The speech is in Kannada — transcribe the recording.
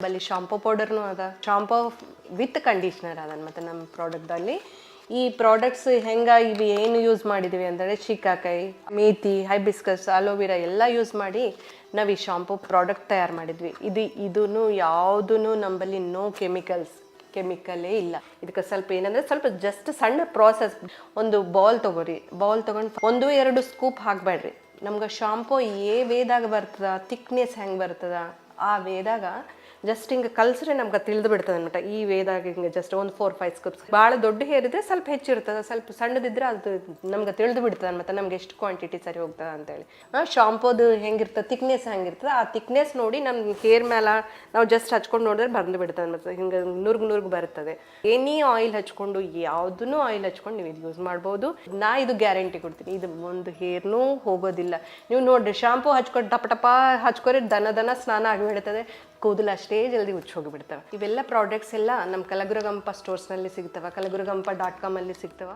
ಬಲ್ಲಿ ಶಾಂಪೂ ಪೌಡರ್ನೂ ಅದ, ಶಾಂಪೂ ವಿತ್ ಕಂಡೀಷ್ನರ್ ಅದ ಮತ್ತು ನಮ್ಮ ಪ್ರಾಡಕ್ಟಲ್ಲಿ. ಈ ಪ್ರಾಡಕ್ಟ್ಸ್ ಹೆಂಗೆ ಇವು ಏನು ಯೂಸ್ ಮಾಡಿದ್ದೀವಿ ಅಂದರೆ ಶಿಕಾಕಾಯಿ, ಮೇಥಿ, ಹೈಬಿಸ್ಕಸ್, ಅಲೋವೆರಾ ಎಲ್ಲ ಯೂಸ್ ಮಾಡಿ ನಾವು ಈ ಶಾಂಪೂ ಪ್ರಾಡಕ್ಟ್ ತಯಾರು ಮಾಡಿದ್ವಿ. ಇದೂ ಯಾವುದೂ ನಂಬಲ್ಲಿ ನೋ ಕೆಮಿಕಲೇ ಇಲ್ಲ. ಇದಕ್ಕೆ ಸ್ವಲ್ಪ ಏನಂದರೆ ಸ್ವಲ್ಪ ಜಸ್ಟ್ ಸಣ್ಣ ಪ್ರಾಸೆಸ್. ಒಂದು ಬೌಲ್ ತೊಗೊರಿ, ಬೌಲ್ ತೊಗೊಂಡು 1-2 ಸ್ಕೂಪ್ ಹಾಕಬೇಡ್ರಿ. ನಮ್ಗೆ ಶಾಂಪೂ ವೇದಾಗ ಬರ್ತದ, ಥಿಕ್ನೆಸ್ ಹೆಂಗೆ ಬರ್ತದ ಆ ವೇದಾಗ ಜಸ್ಟ್ ಹಿಂಗೆ ಕಲ್ಸ್ರೆ ನಮ್ಗೆ ತಿಳಿದು ಬಿಡ್ತದೆ ಅನ್ಬಿಟ್ಟು. ಈ ವೇದಾಗ ಹಿಂಗೆ ಜಸ್ಟ್ ಒಂದು 4-5 ಸ್ಕೂಪ್ಸ್. ಭಾಳ ದೊಡ್ಡ ಹೇರ್ ಇದ್ರೆ ಸ್ವಲ್ಪ ಹೆಚ್ಚಿರ್ತದೆ, ಸ್ವಲ್ಪ ಸಣ್ಣದಿದ್ರೆ ಅದು ನಮ್ಗೆ ತಿಳಿದು ಬಿಡ್ತದೆ ಮತ್ತು ನಮ್ಗೆ ಎಷ್ಟು ಕ್ವಾಂಟಿಟಿ ಸರಿ ಹೋಗ್ತದೆ ಅಂತೇಳಿ. ಶಾಂಪೂದು ಹೆಂಗಿರ್ತದೆ, ಥಿಕ್ನೆಸ್ ಹೆಂಗಿರ್ತದೆ ಆ ಥಿಕ್ನೆಸ್ ನೋಡಿ ನಮ್ಮ ಹೇರ್ ಮೇಲೆ ನಾವು ಜಸ್ಟ್ ಹಚ್ಕೊಂಡು ನೋಡಿದ್ರೆ ಬಂದು ಬಿಡ್ತದೆ ಮತ್ತು ಹಿಂಗೆ ನುರ್ಗು ಬರ್ತದೆ. ಏನೇ ಆಯಿಲ್ ಹಚ್ಕೊಂಡು, ಯಾವುದೂ ಆಯಿಲ್ ಹಚ್ಕೊಂಡು ನೀವು ಇದು ಯೂಸ್ ಮಾಡ್ಬೋದು. ನಾ ಇದು ಗ್ಯಾರಂಟಿ ಕೊಡ್ತೀನಿ, ಇದು ಒಂದು ಹೇರ್ನೂ ಹೋಗೋದಿಲ್ಲ. ನೀವು ನೋಡಿರಿ, ಶಾಂಪೂ ಹಚ್ಕೊಂಡು ಟಪ ಹಚ್ಕೊರಿ ದನ ಸ್ನಾನ ಆಗಿಬಿಡ್ತದೆ, ಕೂದಲು ಅಷ್ಟೇ ಜಲ್ದಿ ಹೋಗಿಬಿಡ್ತವೆ. ಇವೆಲ್ಲ ಪ್ರಾಡಕ್ಟ್ಸ್ ಎಲ್ಲ ನಮ್ಮ ಕಲಬುರಗಂಪ ಸ್ಟೋರ್ಸ್ನಲ್ಲಿ ಸಿಗ್ತವೆ, ಕಲಬುರಗಂಪ.com ಅಲ್ಲಿ ಸಿಗ್ತವೆ.